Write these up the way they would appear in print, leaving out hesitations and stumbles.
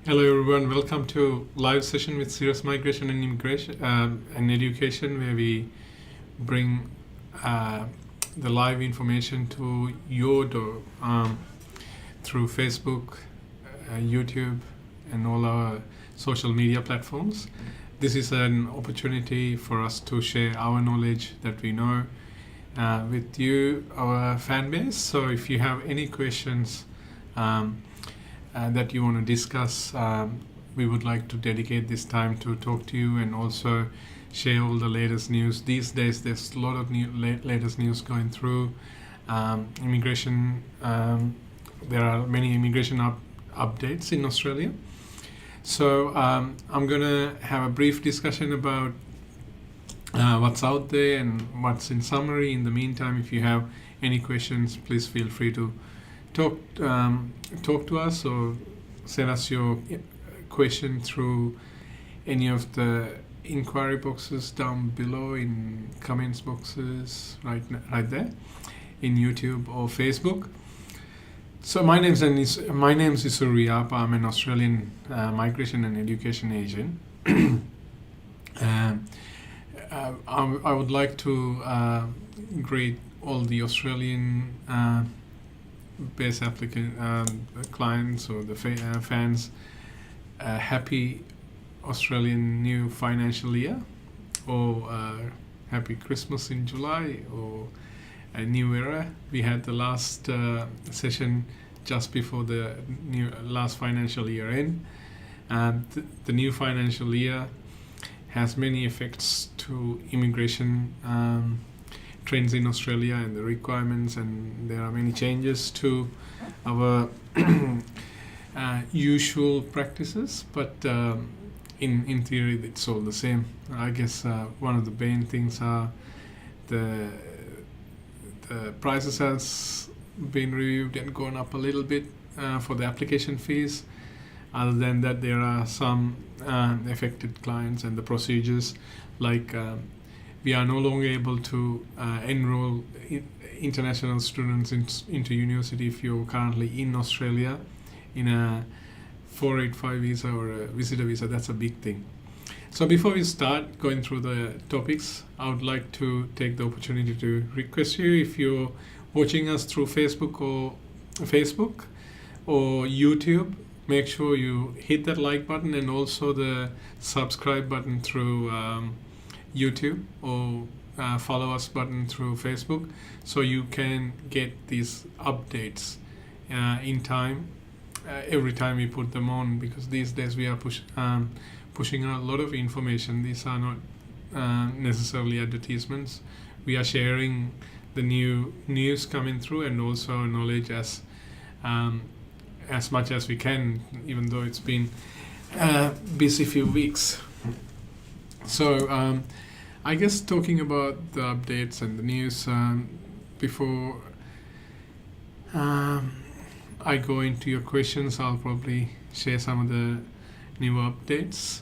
Hello everyone, welcome to live session with Sirus Migration and Immigration and Education, where we bring the live information to your door through Facebook, YouTube, and all our social media platforms. This is an opportunity for us to share our knowledge that we know with you, our fan base. So if you have any questions that you want to discuss, we would like to dedicate this time to talk to you and also share all the latest news. These days there's a lot of latest news going through immigration. There are many immigration updates in Australia. So I'm going to have a brief discussion about what's out there and what's in summary. In the meantime, if you have any questions, please feel free to talk to us or send us your question through any of the inquiry boxes down below, in comments boxes right there in YouTube or Facebook. So my name's Isuru Yapa. I'm an Australian migration and education agent. I would like to greet all the Australian base applicant clients or the fans happy Australian new financial year, or happy Christmas in July, or a new era. We had the last session just before the last financial year end. The new financial year has many effects to immigration trends in Australia and the requirements, and there are many changes to our usual practices, but in theory it's all the same. I guess one of the main things are the prices has been reviewed and gone up a little bit for the application fees. Other than that, there are some affected clients and the procedures, like we are no longer able to enroll international students into university if you're currently in Australia in a 485 visa or a visitor visa. That's a big thing. So before we start going through the topics, I would like to take the opportunity to request you, if you're watching us through Facebook or YouTube, make sure you hit that like button and also the subscribe button through YouTube, or follow us button through Facebook, so you can get these updates in time every time we put them on, because these days we are pushing out a lot of information. These are not necessarily advertisements. We are sharing the new news coming through and also knowledge as much as we can, even though it's been a busy few weeks. So I guess talking about the updates and the news, before I go into your questions, I'll probably share some of the new updates.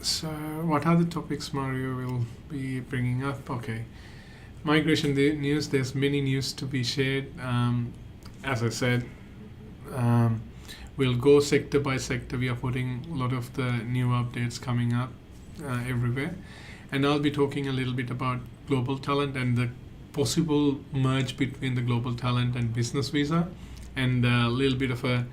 So what are the topics Mario will be bringing up? Okay, migration news. There's many news to be shared. As I said, we'll go sector by sector. We are putting a lot of the new updates coming up everywhere. And I'll be talking a little bit about global talent and the possible merge between the global talent and business visa, and a little bit of a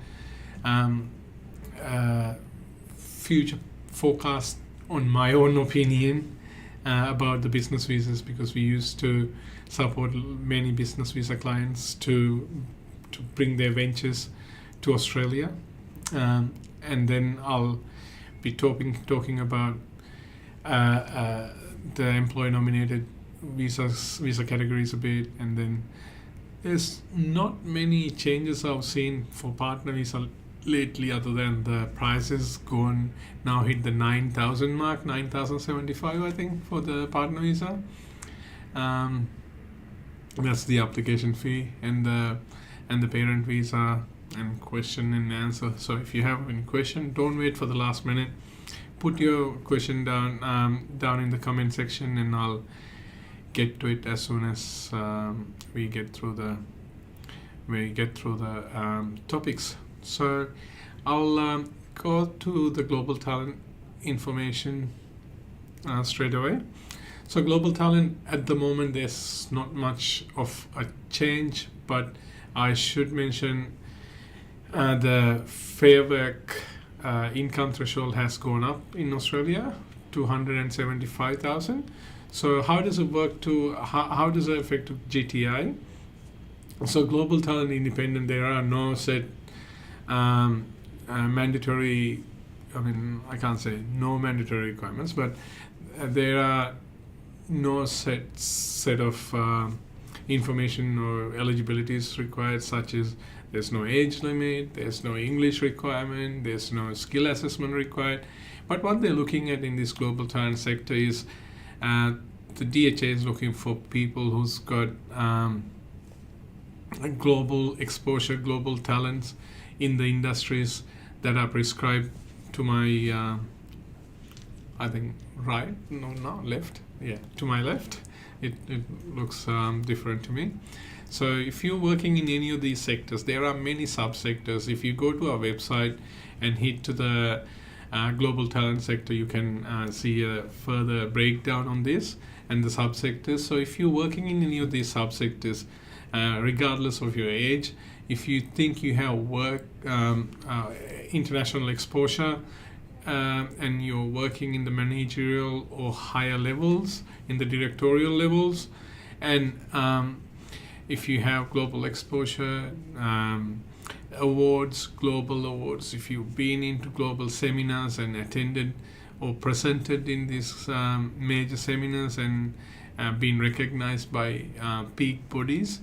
future forecast on my own opinion about the business visas, because we used to support many business visa clients to bring their ventures to Australia, and then I'll be talking about the employee-nominated visa categories a bit, and then there's not many changes I've seen for partner visa lately, other than the prices now hit the 9,000 mark, 9,075 I think for the partner visa. That's the application fee, and the parent visa, and question and answer. So if you have any question, don't wait for the last minute. Put your question down in the comment section, and I'll get to it as soon as we get through the topics. So I'll go to the global talent information straight away. So global talent at the moment, there's not much of a change, but I should mention the fair work income threshold has gone up in Australia to 175,000. So how does it work how does it affect GTI? So global talent independent, there are no set mandatory, I can't say no mandatory requirements, but there are no set of information or eligibilities required, such as there's no age limit, there's no English requirement, there's no skill assessment required. But what they're looking at in this global talent sector is the DHA is looking for people who's got global exposure, global talents in the industries that are prescribed to my, I think, right? No, left. Yeah, to my left. It looks different to me. So if you're working in any of these sectors, there are many subsectors. If you go to our website and hit to the global talent sector, you can see a further breakdown on this and the subsectors. So if you're working in any of these subsectors, regardless of your age, if you think you have work, international exposure, and you're working in the managerial or higher levels, in the directorial levels, and if you have global exposure, awards, global awards, if you've been into global seminars and attended or presented in these major seminars and been recognized by peak bodies,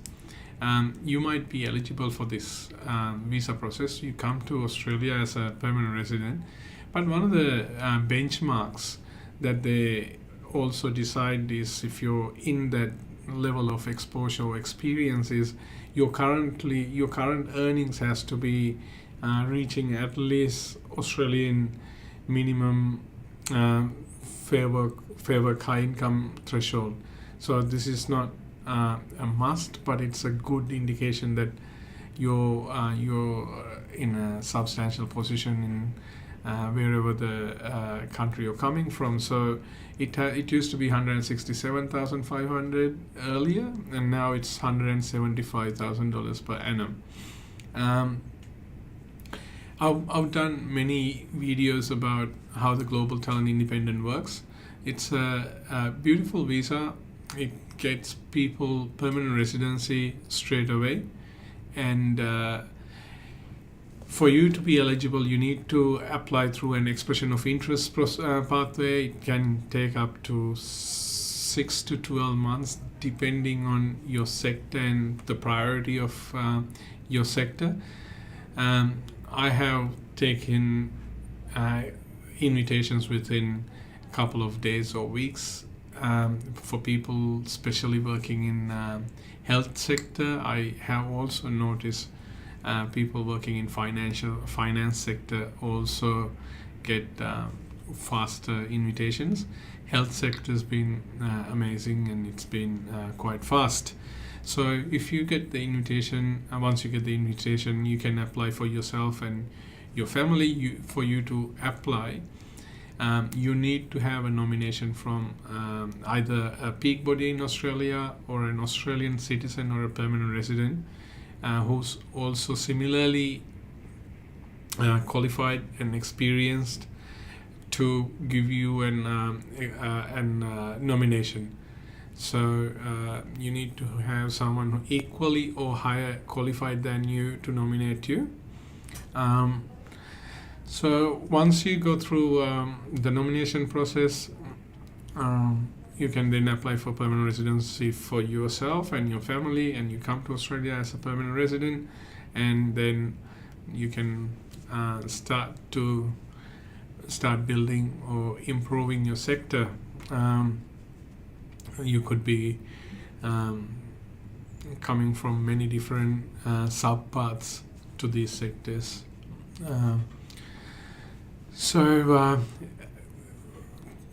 you might be eligible for this visa process. You come to Australia as a permanent resident. But one of the benchmarks that they also decide is, if you're in that level of exposure or experience, is your current earnings has to be reaching at least Australian minimum fair work high income threshold. So this is not a must, but it's a good indication that you're in a substantial position in wherever the country you're coming from. So it used to be 167,500 earlier, and now it's $175,000 per annum. I've done many videos about how the Global Talent Independent works. It's a beautiful visa. It gets people permanent residency straight away, and for you to be eligible, you need to apply through an expression of interest pathway. It can take up to 6 to 12 months, depending on your sector and the priority of your sector. I have taken invitations within a couple of days or weeks for people especially working in health sector. I have also noticed people working in finance sector also get faster invitations. Health sector has been amazing, and it's been quite fast. So if you get the invitation, once you get the invitation, you can apply for yourself and your family. For you to apply, you need to have a nomination from either a peak body in Australia or an Australian citizen or a permanent resident who's also similarly qualified and experienced to give you an nomination. So you need to have someone who equally or higher qualified than you to nominate you. So once you go through the nomination process, you can then apply for permanent residency for yourself and your family, and you come to Australia as a permanent resident, and then you can start building or improving your sector. You could be coming from many different subpaths to these sectors. So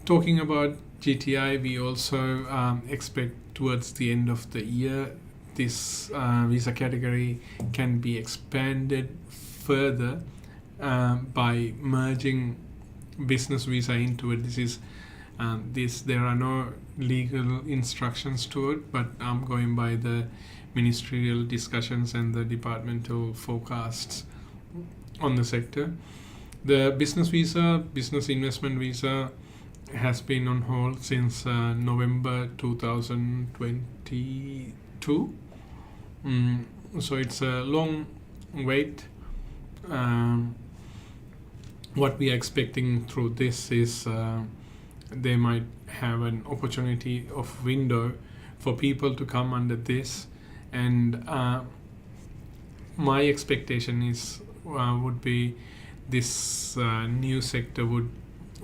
talking about GTI, we also expect towards the end of the year this visa category can be expanded further by merging business visa into it. There are no legal instructions to it, but I'm going by the ministerial discussions and the departmental forecasts on the sector. The business investment visa has been on hold since November 2022. So it's a long wait. What we are expecting through this is they might have an opportunity of window for people to come under this, and my expectation is would be this new sector would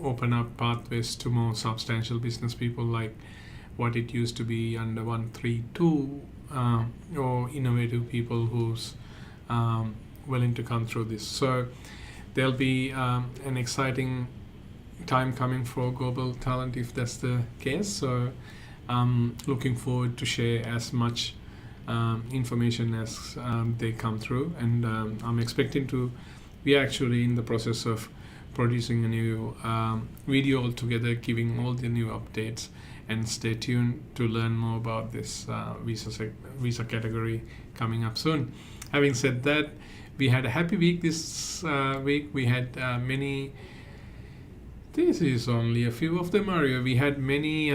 open up pathways to more substantial business people, like what it used to be under 132, or innovative people who's willing to come through this. So there'll be an exciting time coming for global talent if that's the case. So I'm looking forward to share as much information as they come through, and I'm expecting to be actually in the process of producing a new video altogether, giving all the new updates, and stay tuned to learn more about this visa category coming up soon. Having said that, we had a happy week this week. We had many. This is only a few of them, Mario. We had many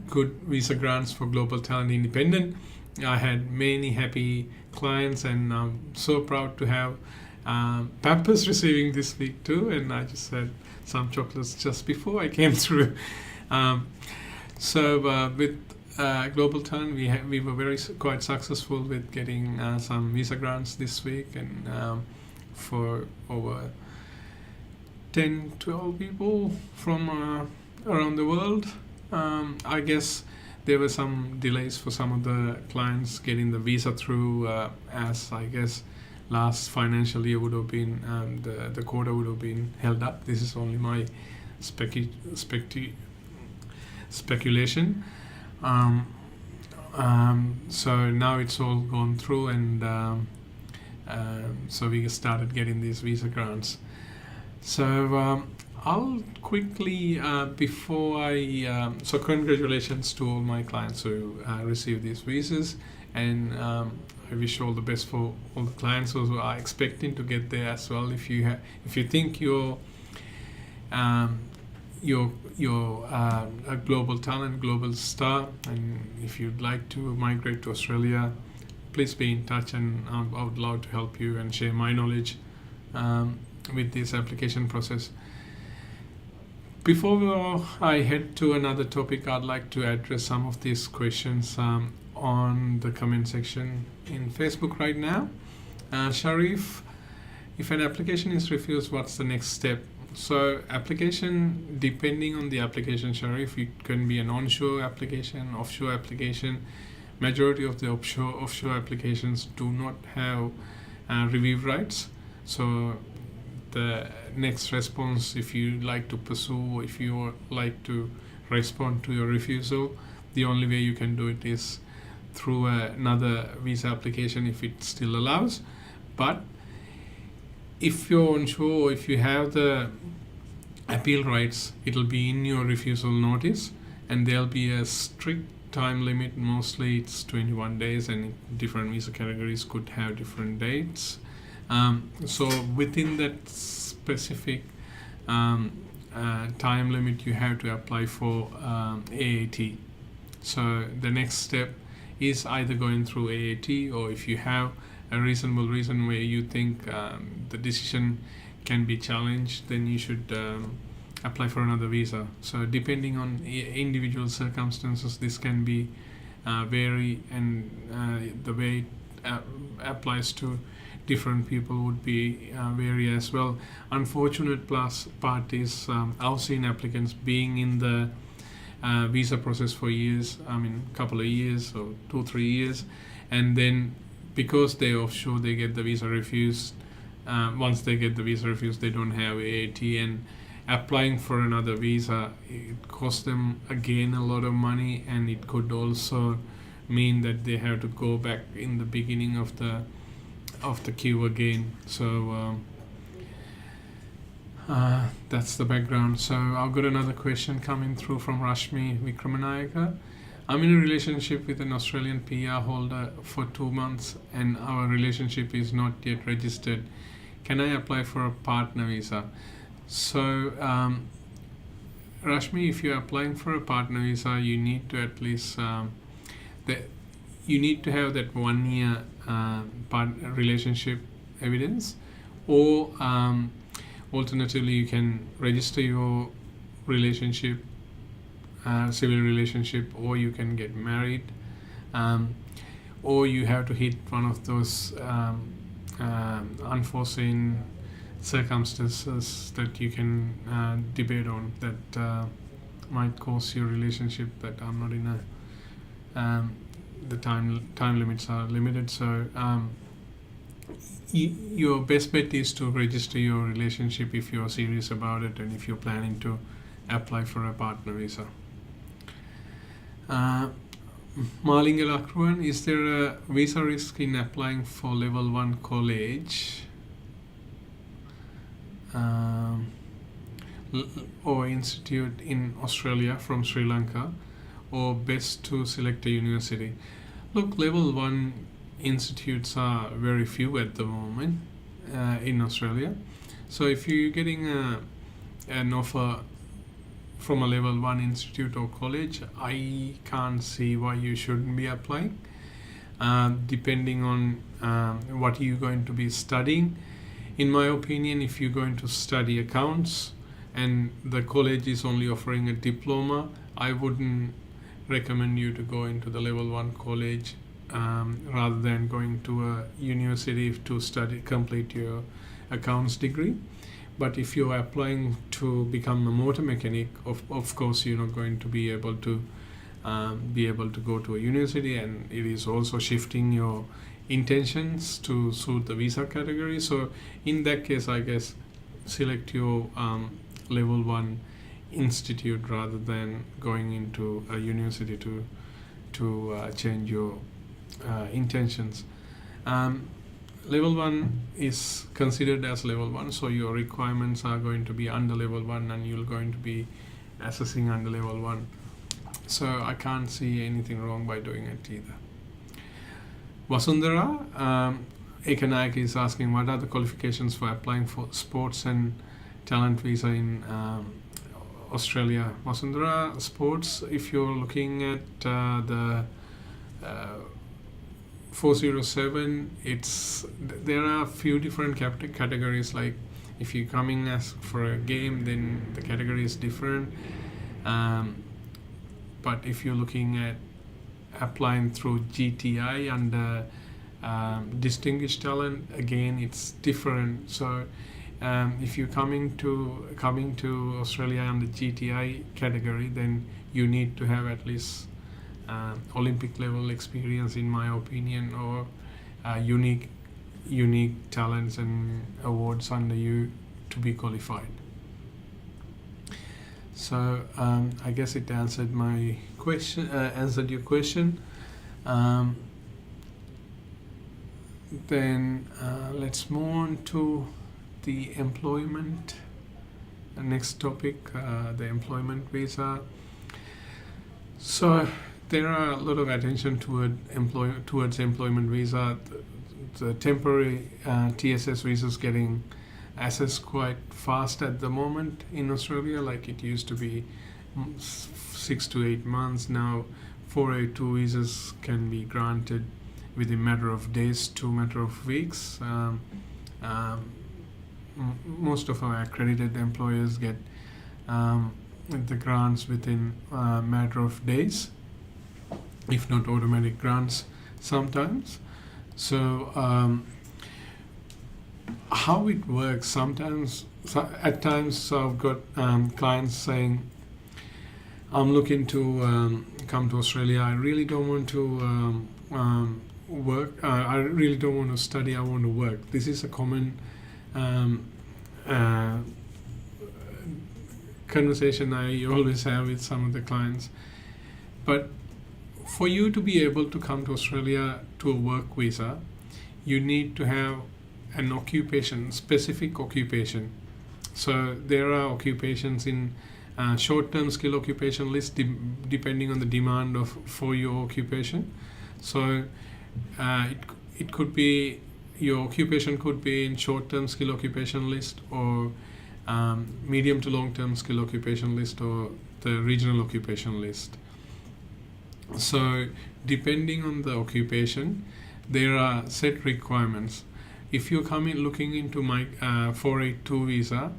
good visa grants for Global Talent Independent. I had many happy clients, and I'm so proud to have Pampers receiving this week too. And I just had some chocolates just before I came through. With Global Talent, we were quite successful with getting some visa grants this week, and for over 10-12 people from around the world. I guess there were some delays for some of the clients getting the visa through, as I guess last financial year would have been, the quota would have been held up. This is only my speculation. So now it's all gone through, and so we started getting these visa grants. So I'll quickly, before so congratulations to all my clients who received these visas, and I wish all the best for all the clients who are expecting to get there as well. If you think you're a global talent, global star, and if you'd like to migrate to Australia, please be in touch, and I would love to help you and share my knowledge with this application process. Before I head to another topic, I'd like to address some of these questions on the comment section in Facebook right now. Sharif, if an application is refused, what's the next step? So application, depending on the application, Sharif, it can be an onshore application, offshore application. Majority of the offshore applications do not have review rights. So the next response, if you like to pursue, if you like to respond to your refusal, the only way you can do it is through another visa application if it still allows. But if you're unsure, if you have the appeal rights, it'll be in your refusal notice, and there'll be a strict time limit. Mostly it's 21 days, and different visa categories could have different dates. So within that specific time limit, you have to apply for AAT. So the next step is either going through AAT, or if you have a reasonable reason where you think the decision can be challenged, then you should apply for another visa. So depending on individual circumstances, this can be vary, and the way it applies to different people would be vary as well. Unfortunate plus part is I've seen applicants being in the visa process for years, couple of years or 2-3 years, and then because they're offshore, they get the visa refused. Once they get the visa refused, they don't have AAT, and applying for another visa, it costs them again a lot of money, and it could also mean that they have to go back in the beginning of the of the queue again. So that's the background. So I've got another question coming through from Rashmi Vikramanayaka. I'm in a relationship with an Australian PR holder for 2 months and our relationship is not yet registered. Can I apply for a partner visa? So Rashmi, if you're applying for a partner visa, you need to at least you need to have that 1 year relationship evidence, or alternatively you can register your relationship, civil relationship, or you can get married, or you have to hit one of those unforeseen circumstances that you can debate on that might cause your relationship that I'm not in a the time limits are limited. So your best bet is to register your relationship if you're serious about it and if you're planning to apply for a partner visa. Malinga Lakruan, is there a visa risk in applying for level 1 college or institute in Australia from Sri Lanka, or best to select a university? Look, level 1 institutes are very few at the moment in Australia. So if you're getting an offer from a level 1 institute or college, I can't see why you shouldn't be applying. Depending on what you're going to be studying. In my opinion, if you're going to study accounts and the college is only offering a diploma, I wouldn't recommend you to go into the level 1 college rather than going to a university to complete your accounts degree. But if you're applying to become a motor mechanic, of course you're not going to be able to go to a university, and it is also shifting your intentions to suit the visa category. So in that case, I guess select your level 1 institute rather than going into a university to change your intentions. Level 1 is considered as level 1, so your requirements are going to be under level 1 and you're going to be assessing under level 1. So I can't see anything wrong by doing it either. Vasundhara Ekanayak is asking, what are the qualifications for applying for sports and talent visa in Australia? Vasundhara, sports, if you're looking at the 407, there are a few different categories. Like if you're coming as for a game, then the category is different. But if you're looking at applying through GTI under distinguished talent, again it's different. So if you're coming to Australia under GTI category, then you need to have at least Olympic level experience, in my opinion, or unique talents and awards under you to be qualified. So I guess it answered my question. Answered your question. Then let's move on to the employment. The next topic, the employment visa. So there are a lot of attention towards employment visa. The temporary TSS visa is getting assessed quite fast at the moment in Australia. Like it used to be 6 to 8 months. Now 482 visas can be granted within a matter of days to a matter of weeks. Most of our accredited employers get the grants within a matter of days, if not automatic grants sometimes. So how it works at times I've got clients saying, I'm looking to come to Australia, I really don't want to work, I really don't want to study, I want to work. This is a common conversation I always have with some of the clients. But for you to be able to come to Australia to a work visa, you need to have an occupation, specific occupation. So there are occupations in short-term skill occupation list depending on the demand for your occupation. So it could be, your occupation could be in short-term skill occupation list, or medium to long-term skill occupation list, or the regional occupation list. So depending on the occupation, there are set requirements. If you're looking into my 482 visa,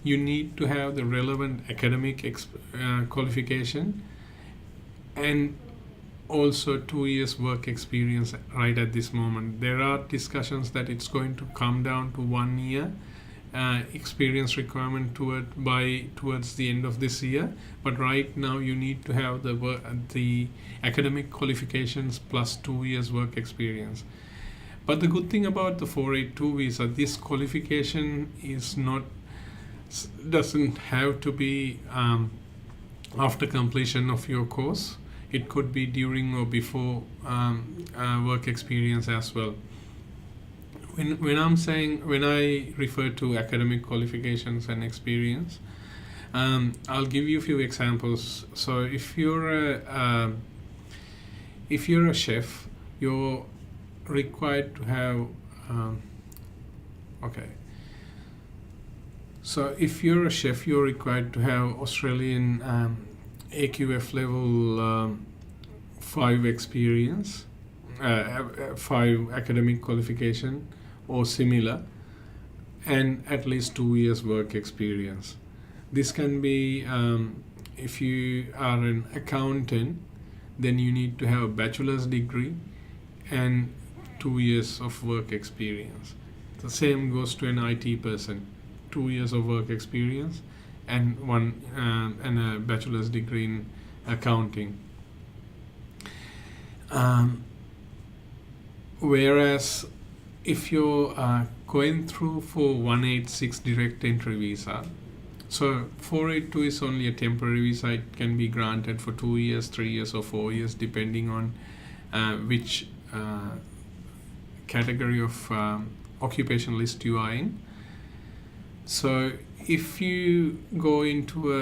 you need to have the relevant academic qualification and also 2 years work experience right at this moment. There are discussions that it's going to come down to 1 year experience requirement towards the end of this year, but right now you need to have the academic qualifications plus 2 years work experience. But the good thing about the 482 visa, this qualification doesn't have to be after completion of your course. It could be during or before work experience as well. When I refer to academic qualifications and experience, I'll give you a few examples. So if you're a chef, you're required to have So if you're a chef, you're required to have Australian AQF level 5 experience, 5 academic qualification or similar, and at least 2 years work experience. This can be, if you are an accountant, then you need to have a bachelor's degree and 2 years of work experience. The same goes to an IT person, 2 years of work experience and a bachelor's degree in accounting. Whereas if you're going through for 186 direct entry visa, so 482 is only a temporary visa. It can be granted for 2 years, 3 years or 4 years depending on which category of occupation list you are in. So if you go into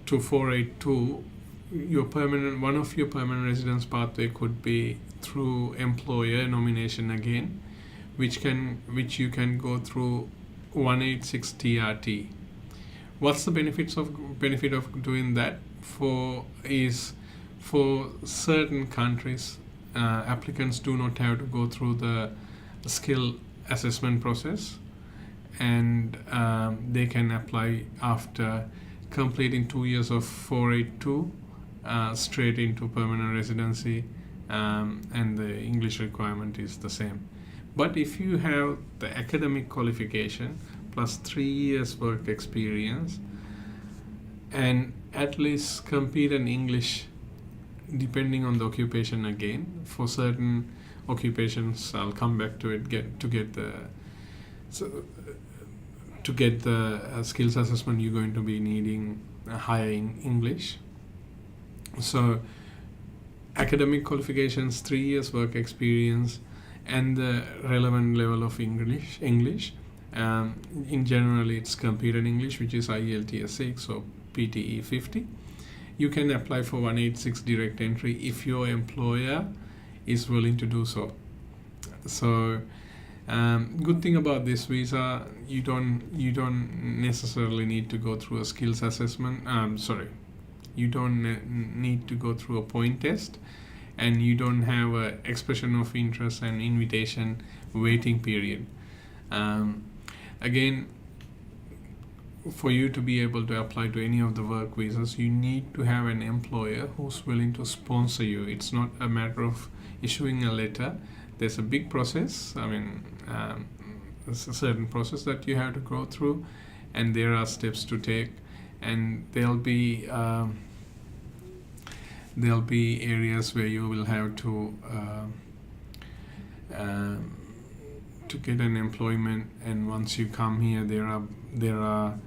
to 482, one of your permanent residence pathway could be through employer nomination again, which you can go through 186 TRT. What's the benefit of doing that? For certain countries, applicants do not have to go through the skill assessment process, and they can apply after completing 2 years of 482 straight into permanent residency, and the English requirement is the same. But if you have the academic qualification plus 3 years work experience and at least compete in English, depending on the occupation again, for certain occupations, I'll come back to it, to get the skills assessment, you're going to be needing higher English. So academic qualifications, 3 years work experience, and the relevant level of English. In general, it's competent English, which is IELTS 6 or PTE 50. You can apply for 186 direct entry if your employer is willing to do so. So good thing about this visa, you don't necessarily need to go through a skills assessment. You don't need to go through a point test, and you don't have a expression of interest and invitation waiting period. Again, for you to be able to apply to any of the work visas, you need to have an employer who's willing to sponsor you. It's not a matter of issuing a letter. There's a big process. There's a certain process that you have to go through, and there are steps to take, and there'll be areas where you will have to get an employment, and once you come here, there are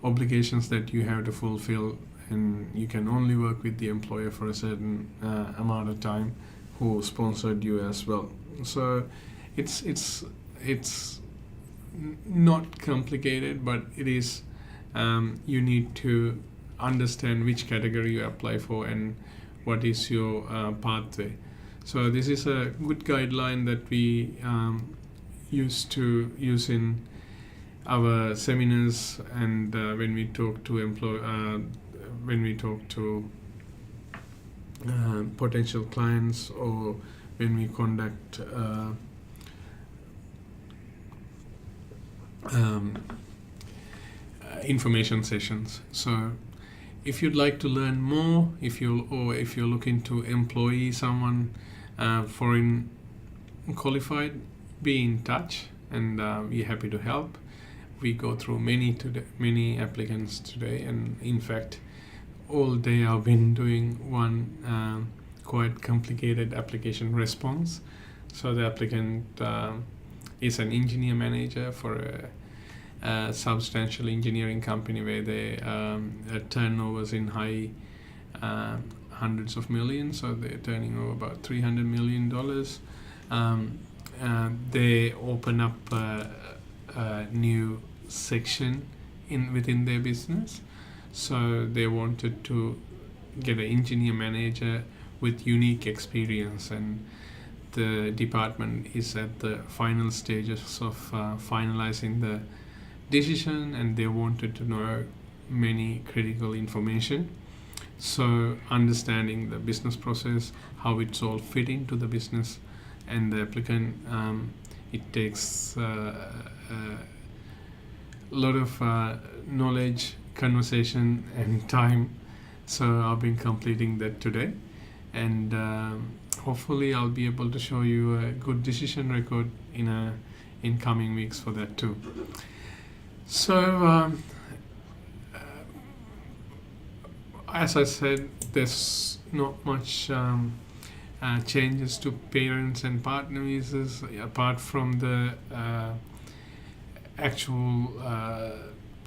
obligations that you have to fulfill, and you can only work with the employer for a certain amount of time who sponsored you as well. So it's not complicated, but it is. You need to understand which category you apply for and what is your pathway. So this is a good guideline that we used to use in our seminars and when we talk to potential clients, or when we conduct information sessions. So if you'd like to learn more, if you're looking to employ someone foreign qualified, be in touch, and we're happy to help. We go through many applicants today, and in fact all day I've been doing one quite complicated application response. So the applicant is an engineer manager for a substantial engineering company where they turnovers in high hundreds of millions, so they're turning over about $300 million. They open up a new section within their business, so they wanted to get an engineer manager with unique experience, and the department is at the final stages of finalizing the decision, and they wanted to know many critical information. So understanding the business process, how it's all fit into the business and the applicant, it takes a lot of knowledge, conversation and time. So I've been completing that today, and hopefully I'll be able to show you a good decision record in coming weeks for that too. So as I said, there's not much changes to parents and partner visas apart from the actual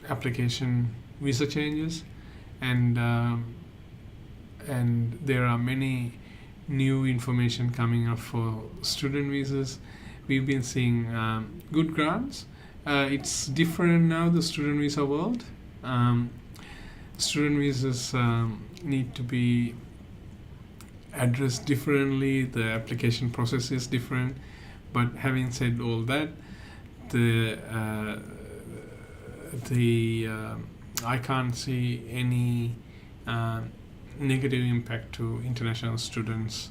application visa changes, and there are many new information coming up for student visas. We've been seeing good grants. It's different now, the student visa world. Student visas need to be addressed differently. The application process is different. But having said all that, I can't see any negative impact to international students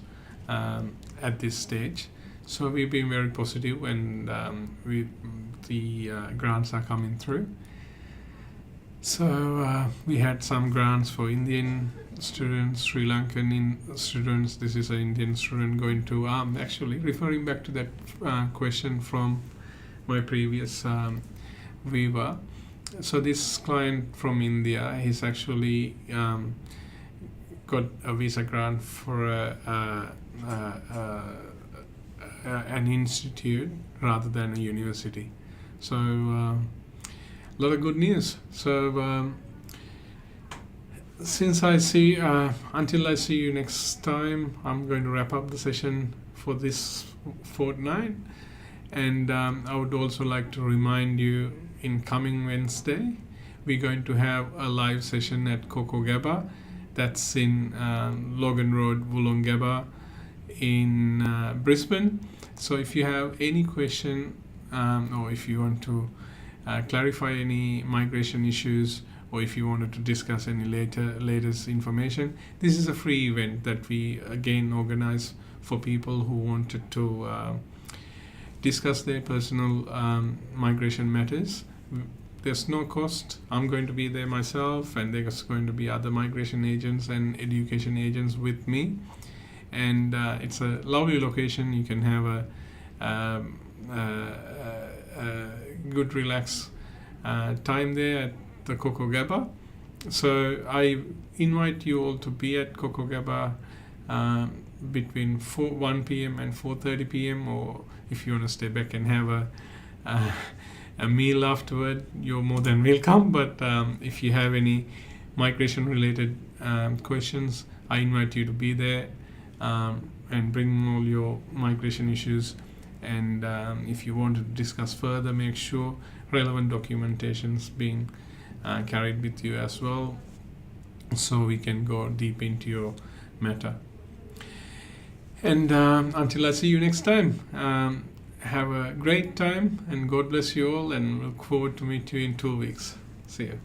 at this stage. So we've been very positive, and the grants are coming through. So we had some grants for Indian students, Sri Lankan students. This is an Indian student going to, actually referring back to that question from my previous viewer. So this client from India, he's actually got a visa grant for an institute rather than a university. So a lot of good news. So until I see you next time, I'm going to wrap up the session for this fortnight. And I would also like to remind you, in coming Wednesday, we're going to have a live session at Kokogaba. That's in Logan Road, Wollongabba in Brisbane. So if you have any question or if you want to clarify any migration issues, or if you wanted to discuss any latest information, this is a free event that we again organize for people who wanted to discuss their personal migration matters. There's no cost. I'm going to be there myself, and there's going to be other migration agents and education agents with me. And it's a lovely location. You can have a good relaxed time there at the Kokogaba. So I invite you all to be at Kokogaba between 1 p.m. and 4:30 p.m. or if you want to stay back and have a meal afterward, you're more than welcome. But if you have any migration related questions, I invite you to be there. and bring all your migration issues. And if you want to discuss further, make sure relevant documentation's being carried with you as well, so we can go deep into your matter. And until I see you next time, have a great time, and God bless you all, and look forward to meet you in 2 weeks. See you.